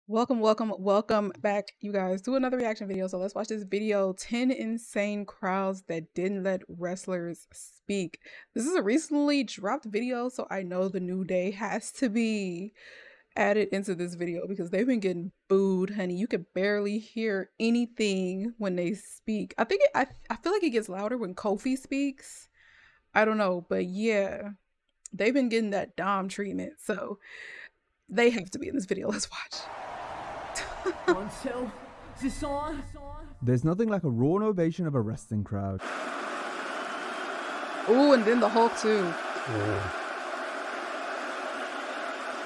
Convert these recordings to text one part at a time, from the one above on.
Welcome back, you guys, to another reaction video. So let's watch this video, 10 insane crowds that didn't let wrestlers speak. This is a recently dropped video, so I know the New Day has to be added into this video because they've been getting booed, honey. You could barely hear anything when they speak. I feel like it gets louder when Kofi speaks. I don't know, but yeah, they've been getting that Dom treatment, so they have to be in this video. Let's watch. There's nothing like a raw ovation of a wrestling crowd. Ooh, and then the Hulk too.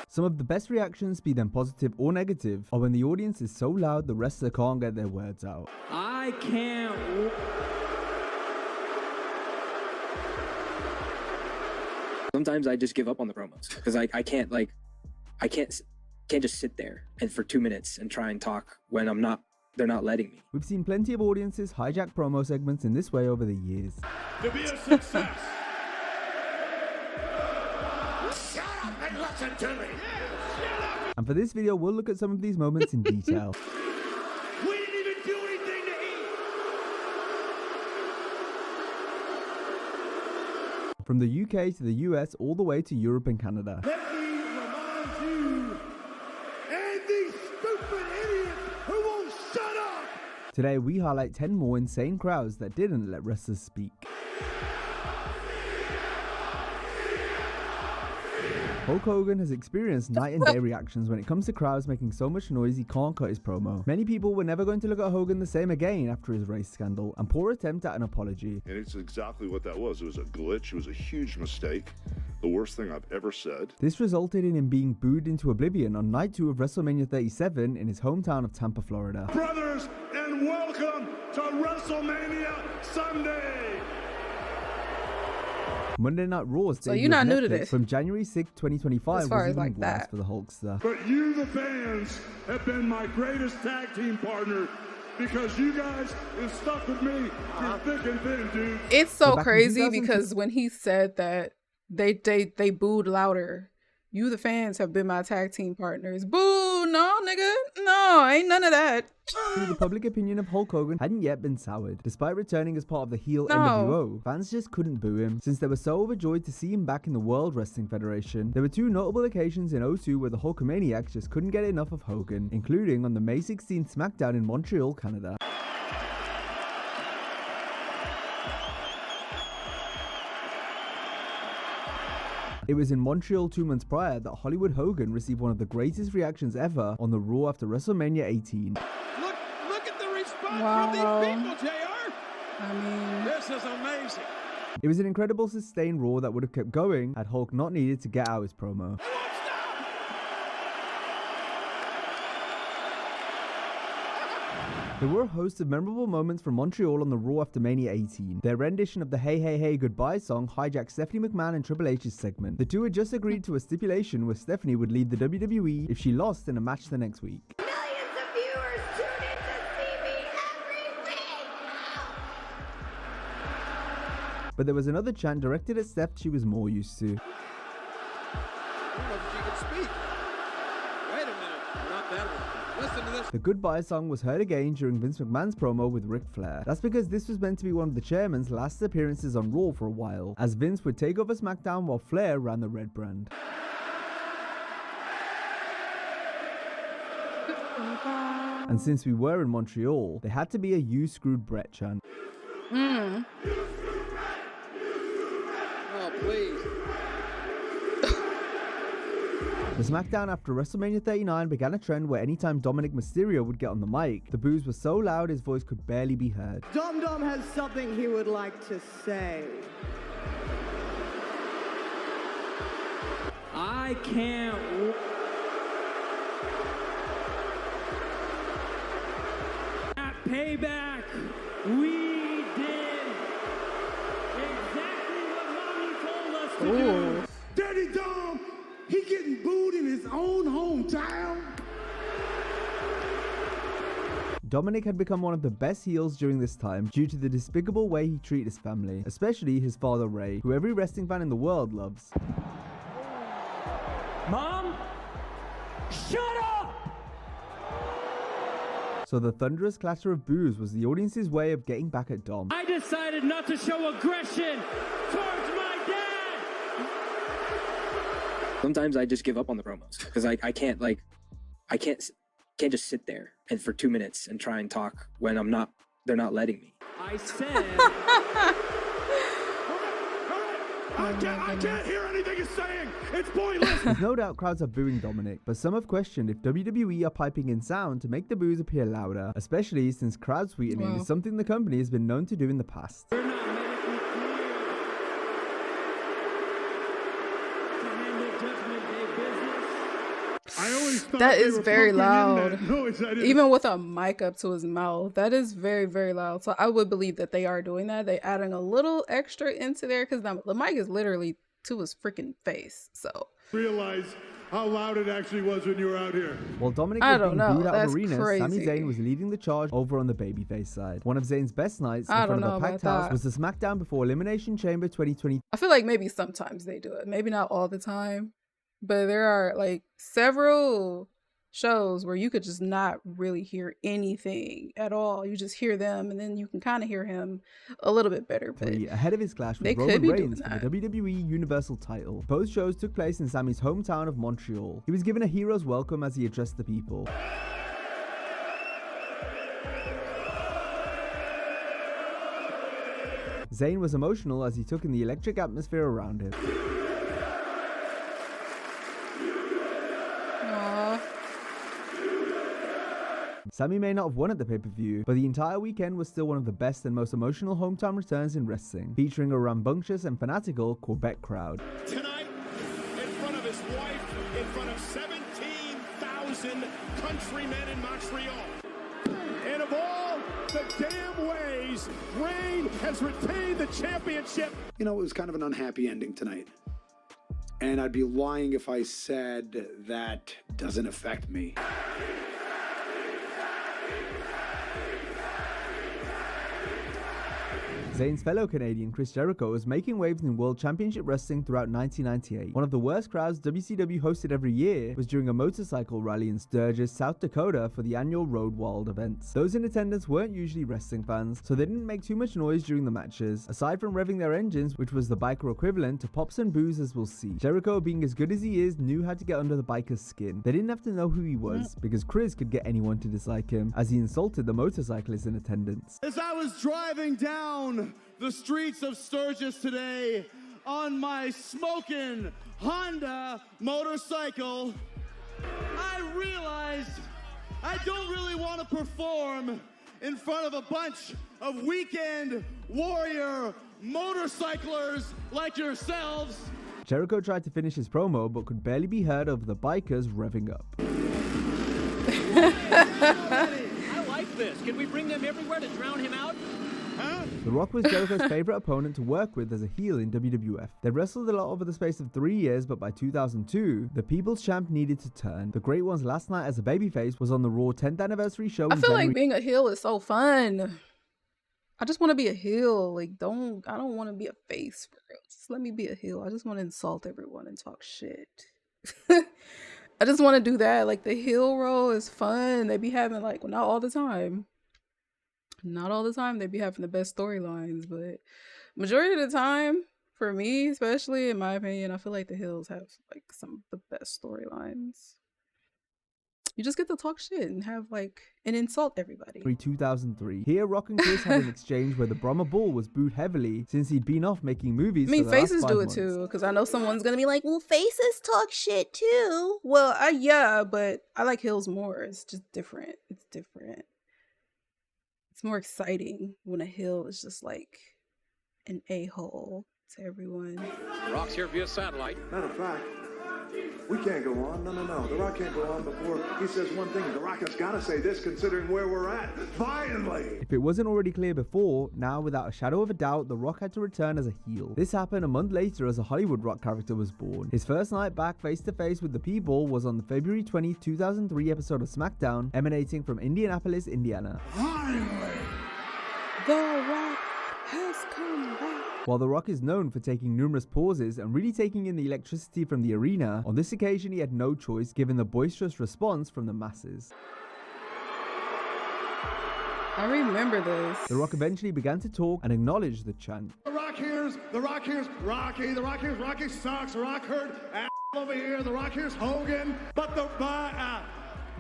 Some of the best reactions, be them positive or negative, are when the audience is so loud the wrestler can't get their words out. I can't. Sometimes I just give up on the promos because I can't just sit there and for 2 minutes and try and talk when they're not letting me. We've seen plenty of audiences hijack promo segments in this way over the years. To be a success. Shut up and listen to me. And for this video, we'll look at some of these moments in detail. We didn't even do anything to eat. From the UK to the US, all the way to Europe and Canada. Let me remind you and these stupid idiots who won't shut up. Today, we highlight 10 more insane crowds that didn't let wrestlers speak. Hulk Hogan has experienced night and day reactions when it comes to crowds making so much noise he can't cut his promo. Many people were never going to look at Hogan the same again after his race scandal and poor attempt at an apology. And it's exactly what that was. It was a glitch. It was a huge mistake. The worst thing I've ever said. This resulted in him being booed into oblivion on night 2 of WrestleMania 37 in his hometown of Tampa, Florida. Brothers, and welcome to WrestleMania Sunday. Monday Night Raw. So you're not new to this. From January 6, 2025 as far was as even like worse that for the Hulkster. But you, the fans, have been my greatest tag team partner because you guys have stuck with me through thick and thin, dude. It's so crazy because when he said that they booed louder. You, the fans, have been my tag team partners. Boo! No, nigga. No, ain't none of that. The public opinion of Hulk Hogan hadn't yet been soured. Despite returning as part of the heel No. NWO, fans just couldn't boo him. Since they were so overjoyed to see him back in the World Wrestling Federation, there were 2 notable occasions in '02 where the Hulkamaniacs just couldn't get enough of Hogan, including on the May 16th SmackDown in Montreal, Canada. It was in Montreal 2 months prior that Hollywood Hogan received one of the greatest reactions ever on the Raw after WrestleMania 18. Look at the response Wow. from these people, JR. I mean, This is amazing. It was an incredible sustained Raw that would have kept going had Hulk not needed to get out his promo. They won't stop. There were a host of memorable moments from Montreal on the Raw after Mania 18. Their rendition of the Hey Hey Hey Goodbye song hijacked Stephanie McMahon and Triple H's segment. The two had just agreed to a stipulation where Stephanie would leave the WWE if she lost in a match the next week. Millions of viewers tune in to see me every week. But there was another chant directed at Steph she was more used to. I don't know if she could speak. Wait a minute, not that one. Listen to this. The Goodbye song was heard again during Vince McMahon's promo with Ric Flair. That's because this was meant to be one of the chairman's last appearances on Raw for a while, as Vince would take over SmackDown while Flair ran the red brand. And since we were in Montreal, there had to be a "You Screwed Brett" chant. Oh, please. The SmackDown after WrestleMania 39 began a trend where anytime Dominic Mysterio would get on the mic, the boos were so loud his voice could barely be heard. Dum Dum has something he would like to say. I can't. At Payback, we did exactly what Mommy told us to do. Dirty Dom, he getting booed in his own hometown. Dominic had become one of the best heels during this time due to the despicable way he treated his family, especially his father Ray, who every wrestling fan in the world loves. Mom, shut up! So the thunderous clatter of boos was the audience's way of getting back at Dom. I decided not to show aggression towards my dad. Sometimes I just give up on the promos because I can't just sit there and for 2 minutes and try and talk when they're not letting me. I said. I can't hear anything he's saying. It's pointless. There's no doubt crowds are booing Dominic, but some have questioned if WWE are piping in sound to make the boos appear louder, especially since crowd sweetening is something the company has been known to do in the past. We're not medically cleared to handle Judgment Day business. I always thought That they is were very pumping in loud. that noise. I didn't- Even with a mic up to his mouth, that is very, very loud. So I would believe that they are doing that. They adding a little extra into there because the mic is literally to his freaking face. So realize how loud it actually was when you were out here. While Dominic I was don't being know. booed out That's of arenas, Sami crazy. Zayn was leading the charge over on the babyface side. One of Zayn's best nights in I front don't of a know packed about house that. was the SmackDown before Elimination Chamber 2020. I feel like maybe sometimes they do it. Maybe not all the time. But there are like several shows where you could just not really hear anything at all. You just hear them and then you can kind of hear him a little bit better. But Ahead of his clash they with could Roman be doing Reigns for that. the WWE Universal title. Both shows took place in Sami's hometown of Montreal. He was given a hero's welcome as he addressed the people. Zayn was emotional as he took in the electric atmosphere around him. aw, Sami may not have won at the pay-per-view, but the entire weekend was still one of the best and most emotional hometown returns in wrestling, featuring a rambunctious and fanatical Quebec crowd. Tonight, in front of his wife, in front of 17,000 countrymen in Montreal. And of all the damn ways Reign has retained the championship. You know, it was kind of an unhappy ending tonight. And I'd be lying if I said that doesn't affect me. Zayn's fellow Canadian Chris Jericho was making waves in World Championship Wrestling throughout 1998. One of the worst crowds WCW hosted every year was during a motorcycle rally in Sturgis, South Dakota for the annual Road Wild events. Those in attendance weren't usually wrestling fans, so they didn't make too much noise during the matches, aside from revving their engines, which was the biker equivalent to pops and boos, as we'll see. Jericho, being as good as he is, knew how to get under the biker's skin. They didn't have to know who he was, because Chris could get anyone to dislike him, as he insulted the motorcyclists in attendance. As I was driving down the streets of Sturgis today on my smoking Honda motorcycle, I realized I don't really want to perform in front of a bunch of weekend warrior motorcyclers like yourselves. Jericho tried to finish his promo, but could barely be heard over the bikers revving up. I like this. Can we bring them everywhere to drown him out? Huh? The Rock was Jericho's favorite opponent to work with as a heel in WWF. They wrestled a lot over the space of 3 years, but by 2002, the People's Champ needed to turn. The Great One's last night as a babyface was on the Raw 10th anniversary show I in feel January. like being a heel is so fun. I just want to be a heel. Like, I don't want to be a face for real. Just let me be a heel. I just want to insult everyone and talk shit. I just want to do that. Like, the heel role is fun. They be having, like, well, not all the time. Not all the time they be having the best storylines, but majority of the time, for me, especially in my opinion, I feel like the heels have like some of the best storylines. You just get to talk shit and have like and insult everybody. 2003. Here, Rock and Chris had an exchange where the Brahma Bull was booed heavily since he'd been off making movies. I mean, for the last faces 5 do it months. too, because I know someone's gonna be like, "Well, faces talk shit too." Well, yeah, but I like heels more. It's just different. It's different. It's more exciting when a heel is just like an a-hole to everyone. Rock's here via satellite. Matter of fact, we can't go on. No. The Rock can't go on before he says one thing. The Rock has got to say this, considering where we're at. Finally! If it wasn't already clear before, now without a shadow of a doubt, The Rock had to return as a heel. This happened a month later as a Hollywood Rock character was born. His first night back face to face with the people was on the February 20, 2003 episode of SmackDown, emanating from Indianapolis, Indiana. Finally! The Rock has come back. While The Rock is known for taking numerous pauses and really taking in the electricity from the arena, on this occasion he had no choice given the boisterous response from the masses. I remember this. The Rock eventually began to talk and acknowledge the chant. The Rock here's Rocky. The Rock here's Rocky sucks. The Rock heard over here. The Rock here's Hogan. But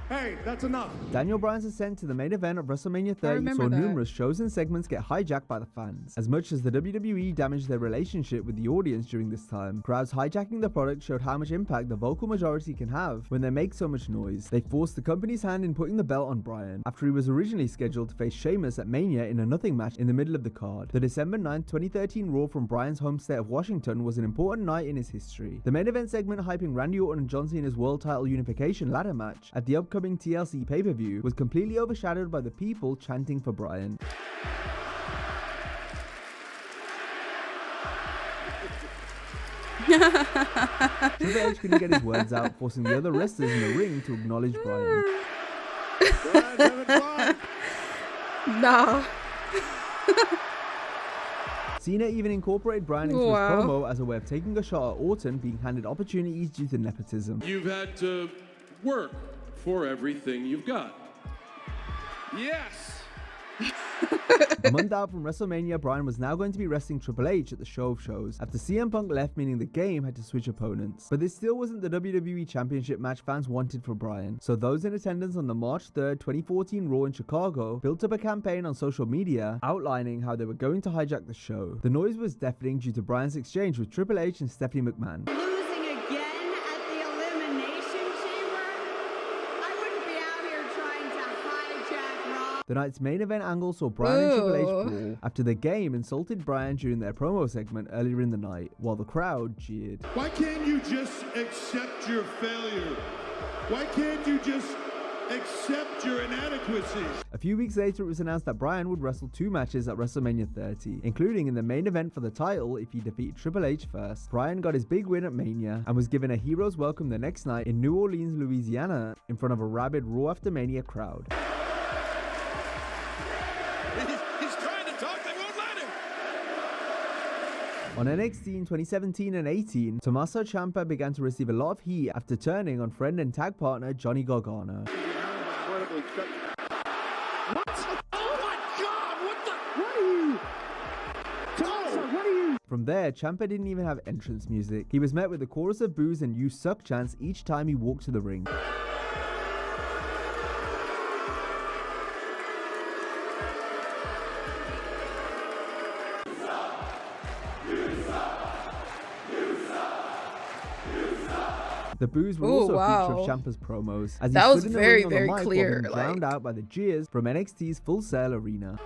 hey, that's enough. Daniel Bryan's ascent to the main event of WrestleMania 30 saw numerous shows and segments get hijacked by the fans. As much as the WWE damaged their relationship with the audience during this time, crowds hijacking the product showed how much impact the vocal majority can have when they make so much noise. They forced the company's hand in putting the belt on Bryan, after he was originally scheduled to face Sheamus at Mania in a nothing match in the middle of the card. The December 9, 2013 Raw from Bryan's home state of Washington was an important night in his history. The main event segment hyping Randy Orton and John Cena's world title unification ladder match at the upcoming TLC pay-per-view was completely overshadowed by the people chanting for Bryan. Triple H couldn't get his words out, forcing the other wrestlers in the ring to acknowledge Bryan. No. Cena even incorporated Bryan into his promo as a way of taking a shot at Orton being handed opportunities due to nepotism. You've had to work for everything you've got. Yes! A month out from WrestleMania, Bryan was now going to be wrestling Triple H at the Show of Shows after CM Punk left, meaning the game had to switch opponents. But this still wasn't the WWE Championship match fans wanted for Bryan, so those in attendance on the March 3rd, 2014 Raw in Chicago built up a campaign on social media outlining how they were going to hijack the show. The noise was deafening due to Bryan's exchange with Triple H and Stephanie McMahon. The night's main event angle saw Bryan and Triple H brawl after the game insulted Bryan during their promo segment earlier in the night, while the crowd jeered. Why can't you just accept your failure? Why can't you just accept your inadequacies? A few weeks later, it was announced that Bryan would wrestle 2 matches at WrestleMania 30, including in the main event for the title if he defeated Triple H first. Bryan got his big win at Mania and was given a hero's welcome the next night in New Orleans, Louisiana, in front of a rabid Raw After Mania crowd. He's trying to talk, they won't let him. On NXT in 2017 and 18, Tommaso Ciampa began to receive a lot of heat after turning on friend and tag partner Johnny Gargano. What? Oh my God! What are you? Tommaso, what are you? From there, Ciampa didn't even have entrance music. He was met with a chorus of boos and "You suck" chants each time he walked to the ring. The boos were also a feature of Ciampa's promos, as he stood in the ring on the mic while being drowned out by the jeers from NXT's Full Sail Arena.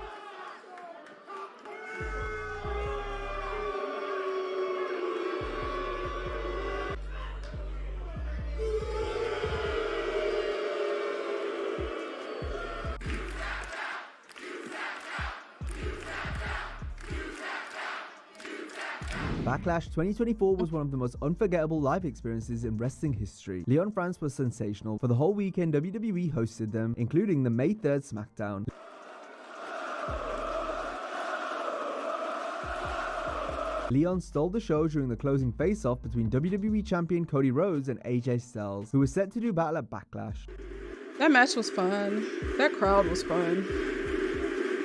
Backlash 2024 was one of the most unforgettable live experiences in wrestling history. Leon France was sensational. For the whole weekend, WWE hosted them, including the May 3rd SmackDown. Leon stole the show during the closing face-off between WWE Champion Cody Rhodes and AJ Styles, who was set to do battle at Backlash. That match was fun. That crowd was fun.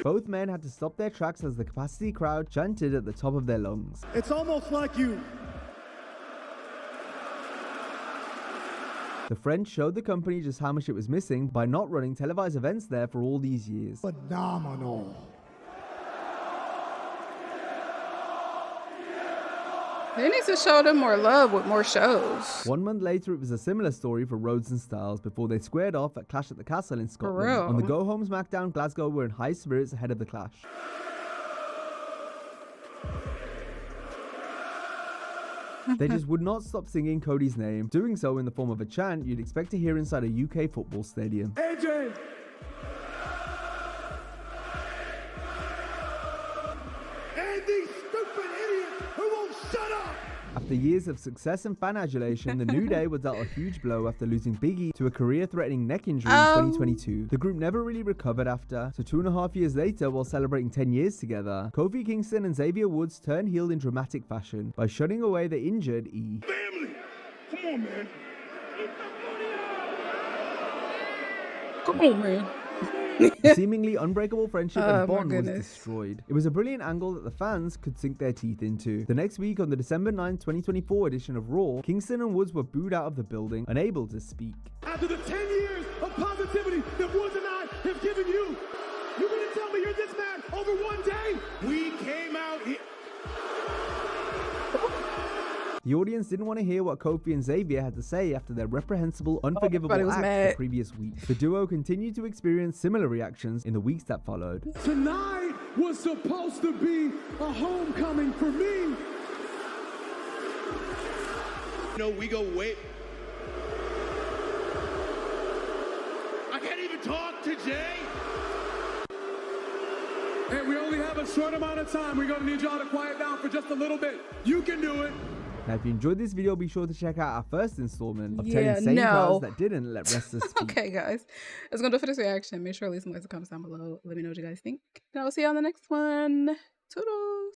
Both men had to stop their tracks as the capacity crowd chanted at the top of their lungs. It's almost like you. The French showed the company just how much it was missing by not running televised events there for all these years. Phenomenal. They need to show them more love with more shows. 1 month later, it was a similar story for Rhodes and Styles before they squared off at Clash at the Castle in Scotland. On the go-home SmackDown, Glasgow were in high spirits ahead of the clash. They just would not stop singing Cody's name, doing so in the form of a chant you'd expect to hear inside a UK football stadium. AJ! And these stupid idiots who won't shut up! After years of success and fan adulation, the New Day were dealt a huge blow after losing Big E to a career-threatening neck injury in 2022. The group never really recovered after, so 2.5 years later, while celebrating 10 years together, Kofi Kingston and Xavier Woods turned heel in dramatic fashion by shutting away the injured E. Family! Come on, man. Come on, man. The seemingly unbreakable friendship and bond was goodness. destroyed. It was a brilliant angle that the fans could sink their teeth into. The next week, on the December 9, 2024 edition of Raw, Kingston and Woods were booed out of the building, unable to speak. After the 10 years of positivity that Woods and I have given you, you're going to tell me you're this mad over one day? We came out here. The audience didn't want to hear what Kofi and Xavier had to say after their reprehensible, unforgivable everybody was act mad. the previous week. The duo continued to experience similar reactions in the weeks that followed. Tonight was supposed to be a homecoming for me. You know, we go way. I can't even talk to Jay. Hey, we only have a short amount of time. We're going to need y'all to quiet down for just a little bit. You can do it. Now, if you enjoyed this video, be sure to check out our first installment of 10 Yeah, insane no. crowds that didn't let wrestlers speak. Okay, guys, that's gonna do it for this reaction. Make sure to leave some likes and comments down below. Let me know what you guys think. And I will see you on the next one. Toodles.